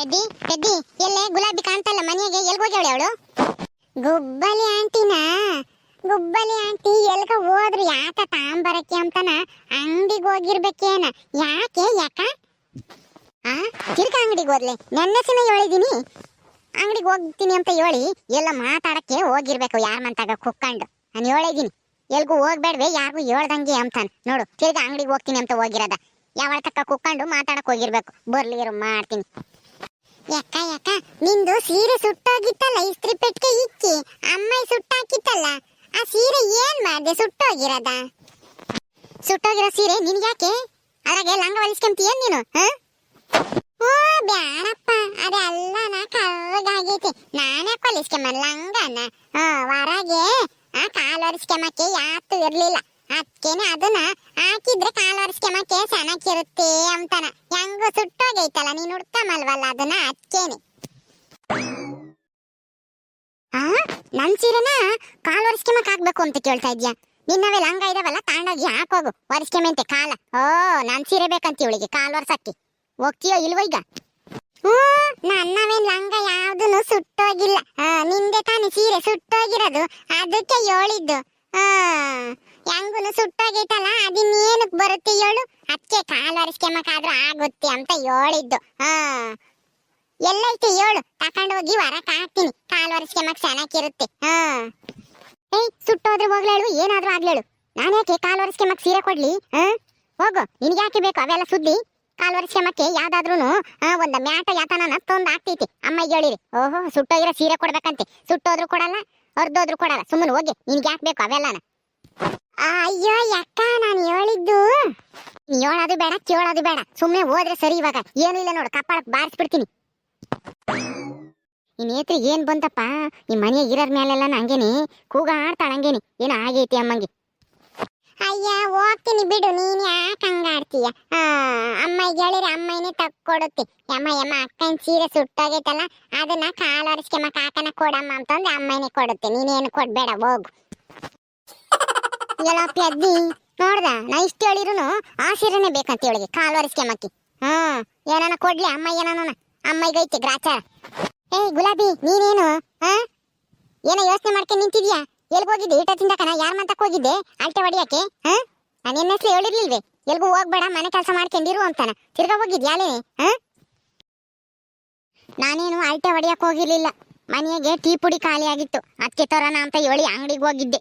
ಪೆದ್ದಿ ಪೆದ್ದಿ ಎಲ್ಲೇ ಗುಲಾಬಿ ಕಾಣ್ತಲ್ಲ ಮನೆಗೆ ಎಲ್ಗೋಗ್ಯಾವಳೆ ಅವಳು? ಗುಬ್ಬಲಿ ಆಂಟಿನಾ? ಗುಬ್ಬಲಿ ಆಂಟಿ ಎಲ್ಗ ಹೋದ್ರು ಯಾಕ ತಾಂಬರಕ್ಕೆ ಅಂತನ ಅಂಗಡಿಗೆ ಹೋಗಿರ್ಬೇಕೇನ? ಯಾಕ ತಿರ್ಗ ಅಂಗಡಿಗೆ ಹೋದ್ಲೆ? ನೆನ್ನೆಸಿನ ಹೇಳಿದೀನಿ ಅಂಗಡಿಗೆ ಹೋಗ್ತೀನಿ ಅಂತ ಹೇಳಿ ಎಲ್ಲ ಮಾತಾಡಕ್ಕೆ ಹೋಗಿರ್ಬೇಕು. ಯಾರ ಮಂತಾಗ ಕುಕ್ಕೊಂಡು ನಾನು ಹೇಳಿದೀನಿ ಎಲ್ಗೂ ಹೋಗ್ಬೇಡ್ವೆ ಯಾರಿಗೂ ಹೇಳ್ದಂಗೆ ಅಂತಾನ. ನೋಡು ತಿರ್ಗ ಅಂಗಡಿಗೆ ಹೋಗ್ತೀನಿ ಅಂತ ಹೋಗಿರೋದ. ಯಾವಳ ತಕ್ಕ ಕುಕ್ಕೊಂಡು ಮಾತಾಡಕ್ ಹೋಗಿರ್ಬೇಕು. ಬರ್ಲಿರು ಮಾಡ್ತೀನಿ. ಯಾಕ ನಿಂದು ಸೀರೆ ಸುಟ್ಟೋಗಿತ್ತಲ್ಲ, ಇಸ್ತ್ರಿ ಪೆಟ್ಟಿಗೆ ಇಕ್ಕಿ ಅಮ್ಮಾಯಿ ಸುಟ್ಟಾಕಿತ್ತಲ್ಲ, ಆ ಸೀರೆ ಏನ್ ಮಾಡ್ದೆ? ಸುಟ್ಟೋಗಿರದ ಸುಟ್ಟೋಗಿರೋ ಸೀರೆ ನಿನ್ಗ್ಯಾಕೆ? ಅದ್ರಾಗೆ ಲಂಗ ಹೊಲಿಸ್ಕೊಂತೀಯ ನೀನು? ಓ ಬ್ಯಾಡಪ್ಪ, ಅದೆಲ್ಲ ಕರ್ರಗಾಗೈತಿ. ನಾನೇ ಹೊಲಿಸ್ಕೊಂಬ ಲಂಗನ. ಹೊರಗೆ ಆ ಕಾಲು ಒರೆಸ್ಕೊಂಬಕ್ಕೆ ಯಾತು ಇರ್ಲಿಲ್ಲ. ಅದಕ್ಕೇನೆ ಅದನ್ನ ಹಾಕಿದ್ರೆ ಕಾಲು ಒರೆಸ್ಕೊಂಬಕ್ಕೆ ಚೆನ್ನಾಗಿರುತ್ತೆ ಅಂತಾನ. ಹೆಂಗು ಸುಟ್ಟೋಗೈತಲ್ಲ, ನೀನು ಉಡ್ಕಮಲ್ವಲ್ಲ ಅದನ್ನ, ಅದಕ್ಕೇನೆ. ನನ್ ಸೀರೆನ ಕಾಲು ಒರೆಸ್ಕೊಂಬಕ್ ಹಾಕ್ಬೇಕು ಅಂತ ಕೇಳ್ತಾ ಇದ್ಯಾ? ನಿನ್ನವೇ ಲಂಗ ಇದಾವಲ್ಲ ತಾಂಡೋಗಿ ಹಾಕೋಗು ಒರೆಸ್ಕೊಂಬಂತೆ ಕಾಲ. ನನ್ ಸೀರೆ ಬೇಕಂತ ಇವಳಿಗೆ ಕಾಲು ಒರ್ಸಕ್ಕೆ. ಹೋಗ್ತೀಯೋ ಇಲ್ವೋ ಈಗ? ನನ್ನವೇನ್ ಲಂಗ ಯಾವ್ದನು ಸುಟ್ಟೋಗಿಲ್ಲ. ನಿಂದೆ ತಾನೆ ಸೀರೆ ಸುಟ್ಟೋಗಿರೋದು, ಅದಕ್ಕೆ ಹೇಳಿದ್ದು. ಹೆಂಗುನು ಸುಟ್ಟೋಗೈತಲ್ಲ, ಅದಿನ್ನೇನಕ್ ಬರುತ್ತೆ ಹೇಳು? ಅದಕ್ಕೆ ಕಾಲು ಒರೆಸ್ಕೊಂಬಕಾದ್ರೂ ಆಗುತ್ತೆ ಅಂತ ಹೇಳಿದ್ದು. ಎಲ್ಲೈತೆ ಹೇಳು, ತಕೊಂಡು ಹೋಗಿ ಹೊರಕ್ ಹಾಕ್ತೀನಿ. ಕಾಲು ಒರೆಸ್ಕೊಂಬಕ್ ಚೆನ್ನಾಗಿರುತ್ತೆ. ಸುಟ್ಟೋದ್ರೆ ಹೋಗ್ಲೇಳು, ಏನಾದ್ರೂ ಆಗ್ಲೇಳು. ನಾನ್ಯಾಕೆ ಕಾಲು ಒರೆಸ್ಕೊಂಬಕ್ ಸೀರೆ ಕೊಡ್ಲಿ? ಹೋಗು, ನಿನ್ಗ್ಯಾಕೆ ಬೇಕು ಅವೆಲ್ಲ ಸುದ್ದಿ? ಕಾಲು ಒರೆಸ್ಕೊಂಬಕ್ಕೆ ಯಾವ್ದಾದ್ರು ಒಂದ ಮ್ಯಾಟ ಯಾತನ ತೊಂದ್ ಆಗ್ತೈತಿ. ಅಮ್ಮಗೆ ಹೇಳಿರಿ. ಓಹೋ, ಸುಟ್ಟೋಗಿರೋ ಸೀರೆ ಕೊಡ್ಬೇಕಂತೆ. ಸುಟ್ಟೋದ್ರು ಕೊಡಲ್ಲ, ಹೊರ್ದೋದ್ರು ಕೊಡಲ್ಲ. ಸುಮ್ಮನೆ ಹೋಗಿ, ನಿನ್ಗ್ಯಾಕೆ ಬೇಕು ಅವೆಲ್ಲನ? ಅಯ್ಯೋ ಯಾಕ, ನಾನು ಹೇಳಿದ್ದು ಹೇಳೋದು ಬೇಡ ಕೇಳೋದು ಬೇಡ, ಸುಮ್ಮನೆ ಹೋದ್ರೆ ಸರಿ. ಇವಾಗ ಏನು ಇಲ್ಲ ನೋಡು, ಕಪ್ಪಾಳಕ್ ಬಾರಿಸ್ಬಿಡ್ತೀನಿ. ಈ ನೇತ್ರಿ ಏನ್ ಬಂತಪ್ಪ, ಈ ಮನೆಯ ಇರೋರ್ ಮೇಲೆಲ್ಲ ಹಂಗೇನಿ ಕೂಗಾಡ್ತಾಳ, ಹಂಗೇನಿ ಏನೋ ಆಗೈತಿ ಅಮ್ಮಂಗೆ. ಅಯ್ಯ ಹೋಗ್ತೀನಿ ಬಿಡು, ನೀನ್ ಯಾಕೆ ಹಂಗಾಡ್ತೀಯ? ಅಮ್ಮಗೆ ಹೇಳಿರಿ, ಅಮ್ಮನೇ ತಕ್ಕೊಡುತ್ತೆ. ಯಮ್ಮ ಅಕ್ಕನ ಸೀರೆ ಸುಟ್ಟೋಗೈತಲ್ಲ, ಅದನ್ನ ಕಾಲು ಒರೆಸ್ಕೊಂಬ ಕಾಕನ ಕೊಡಮ್ಮ ಅಂತಂದ್ರೆ ಅಮ್ಮನೇ ಕೊಡುತ್ತೆ. ನೀನೇನು ಕೊಡ್ಬೇಡ, ಹೋಗು. ಎಲ್ಲ ಪೆದ್ದಿ ನೋಡ್ದ, ನಾ ಇಷ್ಟು ಹೇಳಿರುನು ಆ ಸೀರೆನೇ ಬೇಕಂತ ಹೇಳಿಗೆ ಕಾಲು ಒರೆಸ್ಕೊಂಬಕ್ಕಿ. ಏನಾನ ಕೊಡ್ಲಿ ಅಮ್ಮ, ಏನಾನ ಅಮ್ಮಗೈತಿ ಗ್ರಾಚಾರ. ಗುಲಾಬಿ ನೀನೇನು ಏನೋ ಯೋಚನೆ ಮಾಡ್ಕೊಂಡು ನಿಂತಿದ್ಯಾ? ಎಲ್ಗ ಹೋಗಿದ್ದೆ? ಈಟ ತಿಂದಕನ ಯಾರ ಮಂತಕ್ ಹೋಗಿದ್ದೆ? ಅಲ್ಟೆ ಹೊಡಿಯಕ್ಕೆ? ನಾನು ನಿನ್ನ ಹೆಸರು ಹೇಳಿರ್ಲಿಲ್ವೇ? ಎಲ್ಗೂ ಹೋಗ್ಬೇಡ, ಮನೆ ಕೆಲಸ ಮಾಡ್ಕೊಂಡಿರು ಅಂತಾನ. ತಿರ್ಗಾ ಹೋಗಿದ್ಯಾಲೇ? ನಾನೇನು ಅಲ್ಟೆ ಹೊಡಿಯಕ್ ಹೋಗಿರ್ಲಿಲ್ಲ. ಮನೆಗೆ ಟೀ ಪುಡಿ ಖಾಲಿ ಆಗಿತ್ತು, ಅದಕ್ಕೆ ತರೋಣ ಅಂತ ಹೇಳಿ ಅಂಗಡಿಗೆ ಹೋಗಿದ್ದೆ.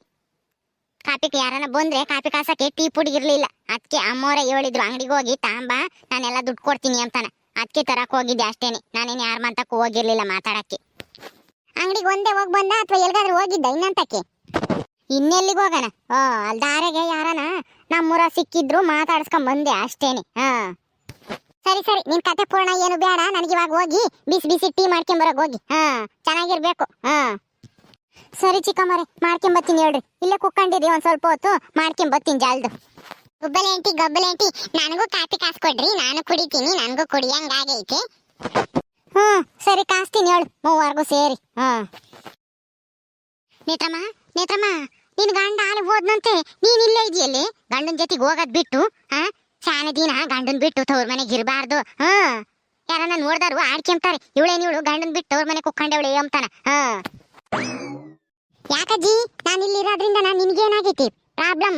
ಕಾಪಿಗೆ ಯಾರನ್ನ ಬಂದ್ರೆ ಕಾಪಿ ಕಾಸಕ್ಕೆ ಟೀ ಪುಡಿ ಇರ್ಲಿಲ್ಲ. ಅದಕ್ಕೆ ಅಮ್ಮೋರ ಹೇಳಿದ್ರು ಅಂಗಡಿಗೆ ಹೋಗಿ ತಾಂಬ, ನಾನೆಲ್ಲ ದುಡ್ಡು ಕೊಡ್ತೀನಿ ಅಂತಾನ. ಅದಕ್ಕೆ ತರಕ್ ಹೋಗಿದ್ದೆ ಅಷ್ಟೇನೆ. ನಾನೇನು ಯಾರ ಮಂತಕ್ಕೂ ಹೋಗಿರ್ಲಿಲ್ಲ ಮಾತಾಡಕ್ಕೆ. ಅಂಗಡಿಗೆ ಒಂದೇ ಹೋಗಿ ಬಂದ ಅಥವಾ ಎಲ್ಗಾದ್ರೂ ಹೋಗಿದ್ದ ಇನ್ನಂತಕ್ಕೆ? ಇನ್ನೆಲ್ಲಿಗೆ ಹೋಗೋಣ? ಅಲ್ಲಿ ದಾರೆಗೆ ಯಾರನ ನಮ್ಮೂರ ಸಿಕ್ಕಿದ್ರು ಮಾತಾಡ್ಸ್ಕೊಂಡ್ ಬಂದೆ ಅಷ್ಟೇನೆ. ಸರಿ ನಿನ್ ಕತೆ ಪೂರ್ಣ ಏನು ಬೇಡ, ನನಗೆ ಇವಾಗ ಹೋಗಿ ಬಿಸಿ ಬಿಸಿ ಟೀ ಮಾಡ್ಕೊಂಬರಕ್ ಹೋಗಿ. ಚೆನ್ನಾಗಿರ್ಬೇಕು. ಸರಿ ಚಿಕ್ಕಮ್ಮರೆ, ಮಾಡ್ಕೊಂಬತ್ತೀನಿ ಹೇಳ್ರಿ. ಇಲ್ಲೇ ಕುಕ್ಕೊಂಡಿರಿ, ಒಂದ್ ಸ್ವಲ್ಪ ಹೊತ್ತು ಮಾಡ್ಕೊಂಬತ್ತೀನಿ ಜಲ್ದು. ಗಬ್ಬಲೆ ಆಂಟಿ ನನಗೂ ಕಾಪಿ ಕಾಸು ಕೊಡ್ರಿ, ನಾನು ಕುಡಿತೀನಿ. ನನಗೂ ಕುಡಿಯಂಗಾಗೈತೆ. ಸರಿ ಕಾಸ್ತೀನಿ ಹೇಳು, ಮೂವರ್ಗೂ ಸೇರಿ. ನೇತ್ರಮ್ಮ ನಿನ್ ಗಂಡ ಅಲ್ಲಿ ಹೋದ್ನಂತೆ, ನೀನ್ ಇಲ್ಲೇ ಇದೆಯಲ್ಲೇ? ಗಂಡನ ಜೊತೆಗೆ ಹೋಗೋದ್ ಬಿಟ್ಟು ಶಾನೆ ದಿನ ಗಂಡನ್ ಬಿಟ್ಟು ತವ್ರ ಮನೆಗೆ ಇರಬಾರ್ದು. ಯಾರನ್ನ ನೋಡ್ದಾರು ಆಡ್ಕೊಂತಾರೆ, ಇವಳು ಗಂಡನ್ ಬಿಟ್ಟು ತವ್ರ ಮನೆ ಕುಕ್ಕೊಂಡವಳೆ ಅಂತಾನ. ಯಾಕಜ್ಜಿ, ನಾನು ಇಲ್ಲಿರೋದ್ರಿಂದ ನಿನ್ಗೇನಾಗೈತಿ ಪ್ರಾಬ್ಲಮ್?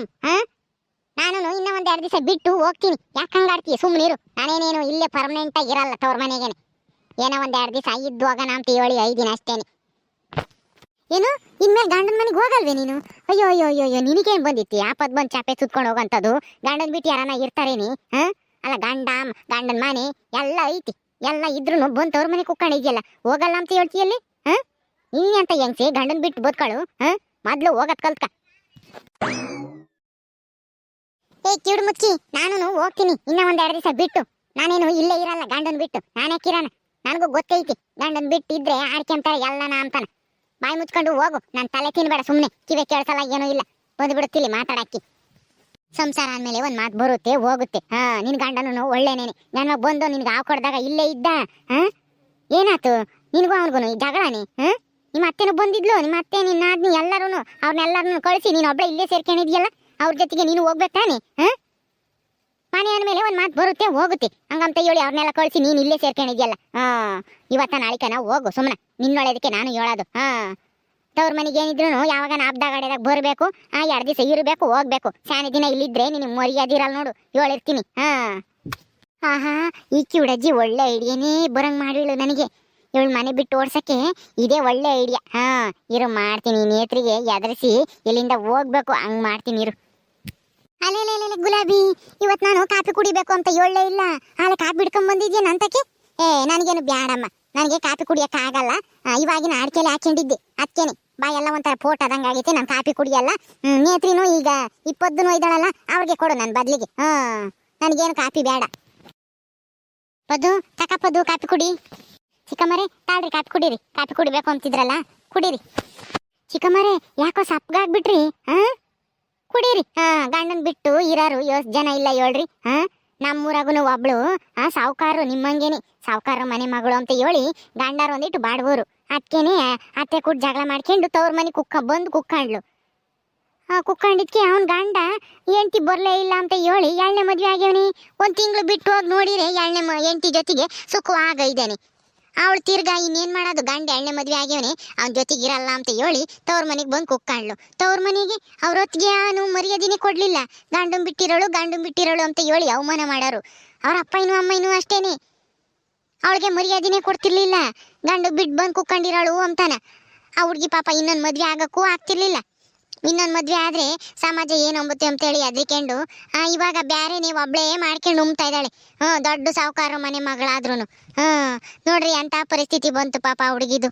ನಾನು ಇನ್ನ ಒಂದ್ 2 ದಿವಸ ಬಿಟ್ಟು ಹೋಗ್ತೀನಿ. ಯಾಕೆ ಹಂಗಾಡ್ತೀಯ? ಸುಮ್ಮನಿರು. ನಾನೇನೇನು ಇಲ್ಲೇ ಪರ್ಮನೆಂಟ್ ಆಗಿ ಇರಲ್ಲ ತವ್ರ ಮನೆಗೇನೆ. ಏನೋ ಒಂದ್ 2 ದಿವಸ ಇದ್ದು ಹೋಗೋಣ ಅಂತ ಹೇಳಿ 5 ದಿನ ಅಷ್ಟೇನೆ. ಏನು ಇನ್ಮೇಲೆ ಗಂಡನ ಮನೆಗೆ ಹೋಗಲ್ವೇ ನೀನು? ಅಯ್ಯೋ ನಿನಗೇನ್ ಬಂದಿತ್ತು? ಆಪತ್ ಬಂದ್ ಚಾಪೆ ಸುತ್ಕೊಂಡು ಹೋಗಂತದ್ದು. ಗಂಡನ್ ಬಿಟ್ಟು ಯಾರನ್ನ ಇರ್ತಾರೇನಿ? ಅಲ್ಲ, ಗಂಡನ ಮನೆ ಎಲ್ಲ ಐತಿ. ಎಲ್ಲ ಇದ್ರು ಬಂದ್ ತವ್ರ ಮನೆ ಕುಕ್ಕೊಂಡಿದ್ಯಲ್ಲ, ಹೋಗಲ್ಲ ಅಂತ ಹೇಳ್ತೀಯಲ್ಲಿ? ನೀನ್ ಅಂತ ಹೆಂಗ್ಸಿ ಗಂಡನ್ ಬಿಟ್ಟು ಬದುಕಳು? ಮೊದ್ಲು ಹೋಗತ್ ಕಲ್ತ್ಕ. ಕಿವಿಡು ಮುಚ್ಚಿ, ನಾನು ಹೋಗ್ತೀನಿ ಇನ್ನ ಒಂದ್ 2 ದಿವಸ ಬಿಟ್ಟು. ನಾನೇನು ಇಲ್ಲೇ ಇರಲ್ಲ ಗಂಡನ್ ಬಿಟ್ಟು. ನಾನೇ ಕಿರಾನ, ನನಗೂ ಗೊತ್ತೈತಿ ಗಂಡನ್ ಬಿಟ್ಟು ಇದ್ರೆ ಆಡ್ಕೊಂತಾರೆ ಎಲ್ಲನ ಅಂತಾನ. ಬಾಯಿ ಮುಚ್ಕೊಂಡು ಹೋಗು, ನನ್ ತಲೆ ತಿನ್ಬೇಡ. ಸುಮ್ನೆ ಕಿವೆ ಕೇಳ್ಸಲ್ಲ, ಏನೂ ಇಲ್ಲ. ಬಂದ್ಬಿಡುತ್ತಿಲ್ಲಿ ಮಾತಾಡಕ್ಕಿ. ಸಂಸಾರ ಅಂದ್ಮೇಲೆ ಒಂದ್ ಮಾತು ಬರುತ್ತೆ ಹೋಗುತ್ತೆ. ನಿನ್ ಗಂಡನು ಒಳ್ಳೆನೇನೆ. ನನ್ನ ಬಂದು ನಿನ್ಗೆ ಹಾವು ಕೊಡ್ದಾಗ ಇಲ್ಲೇ ಇದ್ದ. ಏನಾತು ನಿನ್ಗೂ ಅವನಿಗೂ ಜಗಳನೆ? ನಿಮ್ಮ ಅತ್ತೆನೂ ಬಂದಿದ್ಲು, ನಿಮ್ಮ ಅತ್ತೆ ನಿನ್ನ ಆದ್ನಿ ಎಲ್ಲರೂ ಅವ್ರನ್ನೆಲ್ಲರನ್ನು ಕಳಿಸಿ ನೀನು ಒಬ್ಳೆ ಇಲ್ಲೇ ಸೇರ್ಕೊಂಡಿದ್ಯಲ್ಲ, ಅವ್ರ ಜೊತೆಗೆ ನೀನು ಹೋಗ್ಬೇಕು ತಾನೆ? ಮನೆ ಅಂದ್ಮೇಲೆ ಒಂದ್ ಮಾತು ಬರುತ್ತೆ ಹೋಗುತ್ತೆ ಹಂಗಂತ ಹೇಳಿ ಅವ್ರನ್ನೆಲ್ಲ ಕಳಿಸಿ ನೀನ್ ಇಲ್ಲೇ ಸೇರ್ಕೊಂಡಿದ್ಯಲ್ಲ ಇವತ್ತ ನಾಳಿಕನ ಹೋಗು ಸುಮ್ಮನೆ ನಿನ್ನೊಳದಕ್ಕೆ ನಾನು ಹೇಳೋದು ತವ್ರ ಮನೆಗೆ ಏನಿದ್ರು ಯಾವಾಗ ಹಬ್ದಾಗ ಬರ್ಬೇಕು 2 ದಿವಸ ಇರಬೇಕು ಹೋಗ್ಬೇಕು ಶಾನೆ ದಿನ ಇಲ್ಲಿದ್ರೆ ನಿನ್ ಮರ್ಯಾದಿರಲ್ಲ ನೋಡು ಹೇಳಿರ್ತೀನಿ ಆಹಾ ಈ ಕಿವುಡಜ್ಜಿ ಒಳ್ಳೆ ಐಡಿಯಾನೇ ಬರಂಗ್ ಮಾಡಿಳು ನನಗೆ ಇವಳು ಮನೆ ಬಿಟ್ಟು ಓಡ್ಸಕ್ಕೆ ಇದೇ ಒಳ್ಳೆ ಐಡಿಯಾ ಇರು ಮಾಡ್ತೀನಿ ನೇತ್ರಿಗೆ ಎದರಿಸಿ ಇಲ್ಲಿಂದ ಹೋಗ್ಬೇಕು ಹಂಗ್ ಮಾಡ್ತೀನಿ ಇರು ಅಲ್ಲೇ ಗುಲಾಬಿ ಇವತ್ ನಾನು ಕಾಫಿ ಕುಡಿಬೇಕು ಅಂತ ಹೇಳಲೇ ಇಲ್ಲ ಆಲೆ ಕಾಫಿ ಬಿಡ್ಕೊಂಡ್ ಬಂದಿದ್ಯಾ ನಂತಕ್ಕೆ ನನಗೇನು ಬ್ಯಾಡಮ್ಮ ನನಗೆ ಕಾಫಿ ಕುಡಿಯಕ್ಕೆ ಆಗಲ್ಲ ಇವಾಗಿನ ಅಡ್ಕೆಲೆ ಹಾಕೊಂಡಿದ್ದೆ ಅದಕ್ಕೇನೆ ಬಾಯೆಲ್ಲ ಒಂಥರ ಫೋಟ್ ಆದಂಗೆ ಆಗೈತೆ ನಾನು ಕಾಫಿ ಕುಡಿಯಲ್ಲ ನೇತ್ರಿನೂ ಈಗ 20 ಇದ್ದಾಳಲ್ಲ ಅವ್ರಿಗೆ ಕೊಡು ನನ್ನ ಬದ್ಲಿಗೆ ನನಗೇನು ಕಾಫಿ ಬೇಡ ಪದ್ದು ತಕಪ್ಪದ್ದು ಕಾಫಿ ಕುಡಿ ಚಿಕ್ಕಮ್ಮರೇ ತಾಳ್ರಿ ಕಾಫಿ ಕುಡೀರಿ ಕಾಫಿ ಕುಡಿಬೇಕು ಅಂತಿದ್ರಲ್ಲ ಕುಡೀರಿ ಚಿಕ್ಕಮ್ಮರೇ ಯಾಕೋ ಸಪ್ಪಗಾಗ್ಬಿಟ್ರಿ ಕುಡೀರಿ ಗಂಡನ್ ಬಿಟ್ಟು ಇರಾರು ಜನ ಇಲ್ಲ ಹೇಳ್ರಿ ನಮ್ಮೂರಾಗೂ ಒಬ್ಳು ಸಾವುಕಾರರು ನಿಮ್ಮಂಗೇನೆ ಸಾವುಕಾರ ಮನೆ ಮಗಳು ಅಂತ ಹೇಳಿ ಗಂಡಾರು ಒಂದಿಟ್ಟು ಬಾಡ್ಬೋರು ಅದಕ್ಕೇನೆ ಅತ್ತೆ ಕೂಡ ಜಗಳ ಮಾಡ್ಕೊಂಡು ತವ್ರ ಮನೆ ಬಂದು ಕುಕ್ಕಂಡ್ಲು ಕುಕ್ಕಂಡಿದ್ಕೆ ಅವನ್ ಗಂಡ ಹೆಂಡತಿ ಬರ್ಲೇ ಇಲ್ಲ ಅಂತ ಹೇಳಿ 2ನೇ ಮದ್ವೆ ಆಗ್ಯವನಿ 1 ತಿಂಗಳು ಬಿಟ್ಟು ಹೋಗಿ ನೋಡಿರೆ 2ನೇ ಹೆಂಡತಿ ಜೊತೆಗೆ ಸುಖವಾಗ ಇದ್ದಾನೆ ಅವಳು ತಿರ್ಗಾ ಇನ್ನೇನ್ ಮಾಡೋದು ಗಂಡ 2ನೇ ಮದ್ವೆ ಆಗ್ಯವನಿ ಅವನ ಜೊತೆಗೆ ಇರಲ್ಲ ಅಂತ ಹೇಳಿ ತವ್ರ ಮನೆಗೆ ಬಂದು ಕುಕ್ಕಂಡ್ಲು ತವ್ರ ಮನೆಗೆ ಅವ್ರೊತ್ತಿಗೆ ಅವನು ಮರ್ಯಾದಿನೇ ಕೊಡ್ಲಿಲ್ಲ ಗಂಡನ್ ಬಿಟ್ಟಿರೋಳು ಅಂತ ಹೇಳಿ ಅವಮಾನ ಮಾಡೋರು ಅವ್ರ ಅಪ್ಪನೂ ಅಮ್ಮನೂ ಅಷ್ಟೇನೆ ಅವಳಿಗೆ ಮರ್ಯಾದಿನೇ ಕೊಡ್ತಿರ್ಲಿಲ್ಲ ಗಂಡು ಬಿಟ್ಟು ಬಂದು ಕುಕ್ಕಂಡಿರೋಳು ಅಂತಾನ ಆ ಹುಡ್ಗಿ ಪಾಪ ಇನ್ನೊಂದು ಮದ್ವೆ ಆಗಕ್ಕೂ ಆಗ್ತಿರ್ಲಿಲ್ಲ ಇನ್ನೊಂದು ಮದ್ವೆ ಆದ್ರೆ ಸಮಾಜ ಏನಂಬುತ್ತೆ ಅಂತೇಳಿ ಅದ್ರಿಕೊಂಡು ಇವಾಗ ಬ್ಯಾರೇನೆ ಒಬ್ಳೇ ಮಾಡ್ಕೊಂಡು ಉಮ್ತಾ ಇದ್ದಾಳೆ ದೊಡ್ಡ ಸಾವುಕಾರ ಮನೆ ಮಗಳಾದ್ರೂ ನೋಡ್ರಿ ಅಂತ ಪರಿಸ್ಥಿತಿ ಬಂತು ಪಾಪ ಹುಡುಗಿದು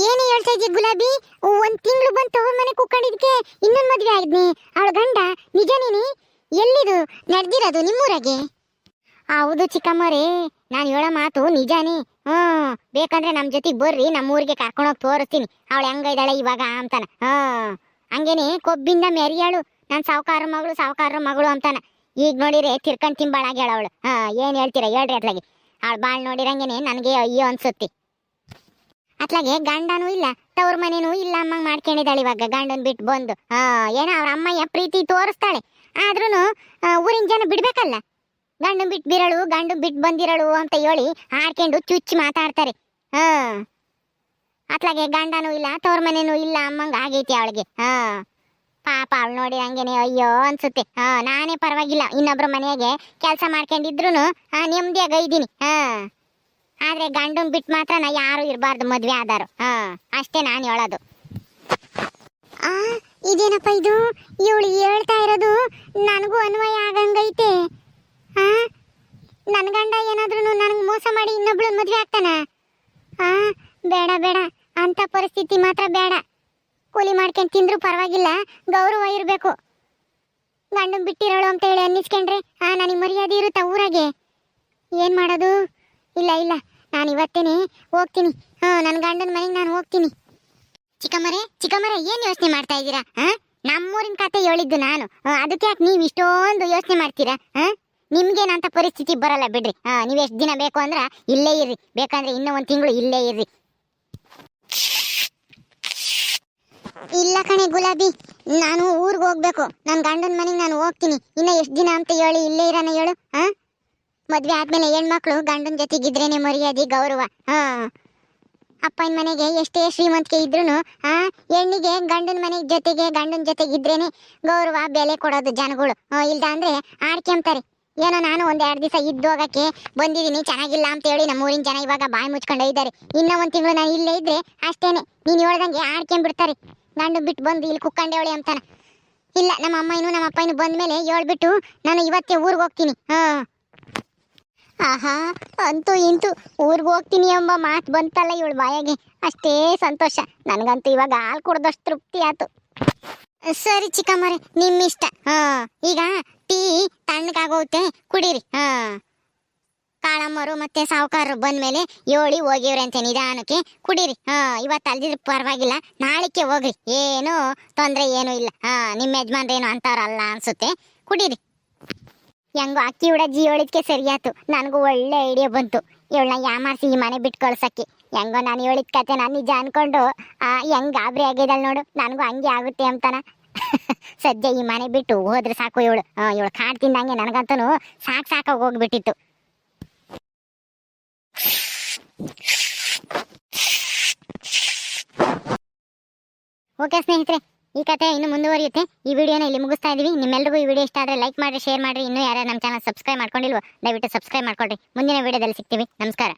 ಏನು ಹೇಳ್ತಾ ಇದ್ದಿ ಗುಲಾಬಿ 1 ತಿಂಗಳು ಬಂದು ತವ್ರ ಮನೆ ಕುಕ್ಕಂಡಿದ್ಕೆ ಇನ್ನೊಂದು ಮದ್ವೆ ಆಗಿದ್ನಿ ಅವಳ ಗಂಡ ನಿಜನೇನಿ ಎಲ್ಲಿದು ನಡೆದಿರೋದು ನಿಮ್ಮೂರಾಗೆ ಹೌದು ಚಿಕ್ಕಮ್ಮರೇ ನಾನು ಹೇಳೋ ಮಾತು ನಿಜಾನೇ ಬೇಕಂದ್ರೆ ನಮ್ಮ ಜೊತೆಗೆ ಬರ್ರಿ ನಮ್ಮೂರಿಗೆ ಕರ್ಕೊಂಡೋಗಿ ತೋರಿಸ್ತೀನಿ ಅವಳು ಹೆಂಗಿದ್ದಾಳೆ ಇವಾಗ ಅಂತಾನ ಹಂಗೇನೆ ಕೊಬ್ಬಿಂದ ಮೆರಿಯಾಳು ನಾನು ಸಾವುಕಾರ ಮಗಳು ಅಂತಾನ ಈಗ ನೋಡಿರೆ ತಿರ್ಕೊಂಡ್ ತಿಂಬಾಳಾಗ್ಯಾಳ ಅವಳು ಏನ್ ಹೇಳ್ತೀರಾ ಹೇಳ್ರಿ ಅತ್ಲಾಗೆ ಅವಳು ಬಾಳ್ ನೋಡಿರಂಗೇನೆ ನನಗೆ ಅಯ್ಯೋ ಅನ್ಸುತ್ತೆ ಅತ್ಲಾಗೆ ಗಂಡನೂ ಇಲ್ಲ ತವ್ರ ಮನೇನೂ ಇಲ್ಲ ಅಮ್ಮಂಗ್ ಮಾಡ್ಕೊಂಡಿದ್ದಾಳೆ ಇವಾಗ ಗಂಡನ್ ಬಿಟ್ಟು ಬಂದು ಏನೋ ಅವ್ರ ಅಮ್ಮಯ್ಯ ಪ್ರೀತಿ ತೋರಿಸ್ತಾಳೆ ಆದ್ರೂ ಊರಿನ ಜನ ಬಿಡ್ಬೇಕಲ್ಲ ಗಂಡು ಬಿಟ್ಟು ಬಂದಿರಳು ಅಂತ ಹೇಳಿ ಹಾಡ್ಕೊಂಡು ಚುಚ್ಚಿ ಮಾತಾಡ್ತಾರೆ ಅತ್ಲಾಗೆ ಗಂಡನೂ ಇಲ್ಲ ತವ್ರ ಮನೇನೂ ಇಲ್ಲ ಅಮ್ಮಂಗ ಆಗೈತಿ ಅವಳಿಗೆ ಪಾಪ ಅವಳು ನೋಡಿ ಹಂಗೇನೆ ಅಯ್ಯೋ ಅನ್ಸುತ್ತೆ ನಾನೇ ಪರವಾಗಿಲ್ಲ ಇನ್ನೊಬ್ರು ಮನೆಯಾಗೆ ಕೆಲಸ ಮಾಡ್ಕೊಂಡಿದ್ರು ನೆಮ್ಮದಿಯಾಗ ಇದ್ದೀನಿ ಆದ್ರೆ ಗಂಡನ್ ಬಿಟ್ಟು ಮಾತ್ರ ನಾ ಯಾರು ಇರಬಾರ್ದು ಮದ್ವೆ ಆದಾರು ಅಷ್ಟೇ ನಾನು ಹೇಳೋದು ಇದೇನಪ್ಪ ಇದು ಇವಳು ಹೇಳ್ತಾ ಇರೋದು ನನಗೂ ಅನ್ವಯ ಆಗಂಗೈತೆ ನನ್ನ ಗಂಡ ಏನಾದ್ರೂ ನನಗೆ ಮೋಸ ಮಾಡಿ ಇನ್ನೊಬ್ಳು ಮದ್ವೆ ಆಗ್ತಾನ ಬೇಡ ಅಂತ ಪರಿಸ್ಥಿತಿ ಮಾತ್ರ ಬೇಡ ಕೂಲಿ ಮಾಡ್ಕೊಂಡು ತಿಂದ್ರು ಪರವಾಗಿಲ್ಲ ಗೌರವ ಇರಬೇಕು ಗಂಡನ್ ಬಿಟ್ಟಿರೋಳು ಅಂತ ಹೇಳಿ ಅನ್ನಿಸ್ಕೊಂಡ್ರೆ ನನಗೆ ಮರ್ಯಾದೆ ಇರುತ್ತಾ ಊರಾಗೆ ಏನು ಮಾಡೋದು ಇಲ್ಲ ನಾನು ಇವತ್ತೇನೆ ಹೋಗ್ತೀನಿ ನನ್ನ ಗಂಡನ ಮನೆಗೆ ನಾನು ಹೋಗ್ತೀನಿ ಚಿಕ್ಕಮ್ಮರೇ ಏನು ಯೋಚನೆ ಮಾಡ್ತಾ ಇದ್ದೀರಾ ನಮ್ಮೂರಿನ ಕತೆ ಹೇಳಿದ್ದು ನಾನು ಅದಕ್ಕೆ ಯಾಕೆ ನೀವು ಇಷ್ಟೊಂದು ಯೋಚನೆ ಮಾಡ್ತೀರಾ ನಿಮ್ಗೇನಂತ ಪರಿಸ್ಥಿತಿ ಬರಲ್ಲ ಬಿಡ್ರಿ ನೀವು ಎಷ್ಟು ದಿನ ಬೇಕು ಅಂದ್ರೆ ಇಲ್ಲೇ ಇರ್ರಿ ಬೇಕಂದ್ರೆ ಇನ್ನೂ 1 ತಿಂಗಳು ಇಲ್ಲೇ ಇರ್ರಿ ಇಲ್ಲ ಕಣೆ ಗುಲಾಬಿ ನಾನು ಊರಿಗೆ ಹೋಗ್ಬೇಕು ನನ್ನ ಗಂಡನ ಮನೆಗೆ ನಾನು ಹೋಗ್ತೀನಿ ಇನ್ನು ಎಷ್ಟು ದಿನ ಅಂತ ಹೇಳಿ ಇಲ್ಲೇ ಇರೋಣ ಹೇಳು ಮದ್ವೆ ಆದ್ಮೇಲೆ ಹೆಣ್ಮಕ್ಳು ಗಂಡನ ಜೊತೆಗಿದ್ರೇನೆ ಮರ್ಯಾದೆ ಗೌರವ ಅಪ್ಪನ ಮನೆಗೆ ಎಷ್ಟೇ ಶ್ರೀಮಂತಿಕೆ ಇದ್ರೂ ಹೆಣ್ಣಿಗೆ ಗಂಡನ ಜೊತೆಗಿದ್ರೇನೆ ಗೌರವ ಬೆಲೆ ಕೊಡೋದು ಜನಗಳು ಇಲ್ದ ಅಂದ್ರೆ ಆಡ್ಕೊಂತಾರೆ ಏನೋ ನಾನು 1-2 ದಿವಸ ಇದ್ದೋಗಕ್ಕೆ ಬಂದಿದ್ದೀನಿ ಚೆನ್ನಾಗಿಲ್ಲ ಅಂತ ಹೇಳಿ ನಮ್ಮೂರಿನ ಜನ ಇವಾಗ ಬಾಯಿ ಮುಚ್ಕೊಂಡು ಇದ್ದಾರೆ ಇನ್ನೂ 1 ತಿಂಗಳು ನಾನು ಇಲ್ಲೇ ಇದ್ರೆ ಅಷ್ಟೇನೆ ನೀನು ಹೇಳ್ದಂಗೆ ಆಡ್ಕೊಂಡ್ಬಿಡ್ತಾರೆ ಗಂಡು ಬಿಟ್ಟು ಬಂದು ಇಲ್ಲಿ ಕುಕ್ಕಂಡೇವಳಿ ಅಂತಾನ ಇಲ್ಲ ನಮ್ಮ ಅಪ್ಪನೂ ಬಂದ್ಮೇಲೆ ಹೇಳ್ಬಿಟ್ಟು ನಾನು ಇವತ್ತೇ ಊರಿಗೆ ಹೋಗ್ತೀನಿ ಆಹಾ ಅಂತೂ ಇಂತೂ ಊರಿಗೆ ಹೋಗ್ತೀನಿ ಎಂಬ ಮಾತು ಬಂತಲ್ಲ ಇವಳು ಬಾಯಾಗೆ ಅಷ್ಟೇ ಸಂತೋಷ ನನಗಂತೂ ಇವಾಗ ಹಾಲು ಕುಡ್ದಷ್ಟು ತೃಪ್ತಿ ಆಯ್ತು ಸರಿ ಚಿಕ್ಕಮ್ಮರೇ ನಿಮ್ಮಿಷ್ಟ ಈಗ ಟೀ ತಣ್ಣಗಾಗೋಗುತ್ತೆ ಕುಡೀರಿ ಕಾಳಮ್ಮರು ಮತ್ತೆ ಸಾವುಕಾರರು ಬಂದ್ಮೇಲೆ ಹೇಳಿ ಹೋಗಿವ್ರಿ ಅಂತ ನಿಧಾನಕ್ಕೆ ಕುಡೀರಿ ಇವತ್ತು ಅಲ್ದಿದ್ರೆ ಪರವಾಗಿಲ್ಲ ನಾಳಿಕೆ ಹೋಗ್ರಿ ಏನು ತೊಂದರೆ ಏನೂ ಇಲ್ಲ ನಿಮ್ಮ ಯಜಮಾನ್ರೇನು ಅಂತಾರಲ್ಲ ಅನ್ಸುತ್ತೆ ಕುಡೀರಿ ಹೆಂಗೋ ಅಕ್ಕಿ ಹುಡಜ್ಜಿ ಹೇಳಿದ್ಕೆ ಸರಿಯಾತು ನನಗೂ ಒಳ್ಳೆ ಐಡಿಯಾ ಬಂತು ಇವಳನ್ನ ಯಾಮಾರಿಸಿ ಈ ಮನೆ ಬಿಟ್ಟು ಕಳ್ಸಕ್ಕೆ ಹೆಂಗೋ ನಾನು ಹೇಳಿದ ಕತೆ ನಾನು ನಿಜ ಅನ್ಕೊಂಡು ಹೆಂಗ್ ಗಾಬರಿ ಆಗಿದ್ದಾಳೆ ನೋಡು ನನಗೂ ಹಂಗೆ ಆಗುತ್ತೆ ಅಂತಾನ ಸದ್ಯ ಈ ಮನೆ ಬಿಟ್ಟು ಹೋದ್ರೆ ಸಾಕು. ಇವಳು ಕಾಡ್ ತಿಂದಂಗೆ ನನಗಂತೂ ಸಾಕಾಗಿ ಹೋಗ್ಬಿಟ್ಟಿತ್ತು. ಓಕೆ ಸ್ನೇಹಿತರೆ, ಈ ಕಥೆ ಇನ್ನು ಮುಂದುವರಿಯುತ್ತೆ. ಈ ವಿಡಿಯೋನ ಇಲ್ಲಿ ಮುಗಿಸ್ತಾ ಇದೀವಿ. ನಿಮ್ಮೆಲ್ಲರಿಗೂ ಈ ವಿಡಿಯೋ ಇಷ್ಟ ಆದರೆ ಲೈಕ್ ಮಾಡಿ, ಶೇರ್ ಮಾಡಿ. ಇನ್ನೂ ಯಾರು ನಮ್ಮ ಚಾನಲ್ ಸಬ್ಸ್ಕ್ರೈಬ್ ಮಾಡ್ಕೊಂಡಿಲ್ವೋ ದಯವಿಟ್ಟು ಸಬ್ಸ್ಕ್ರೈಬ್ ಮಾಡ್ಕೊಳ್ರಿ. ಮುಂದಿನ ವಿಡಿಯೋದಲ್ಲಿ ಸಿಗ್ತೀವಿ. ನಮಸ್ಕಾರ.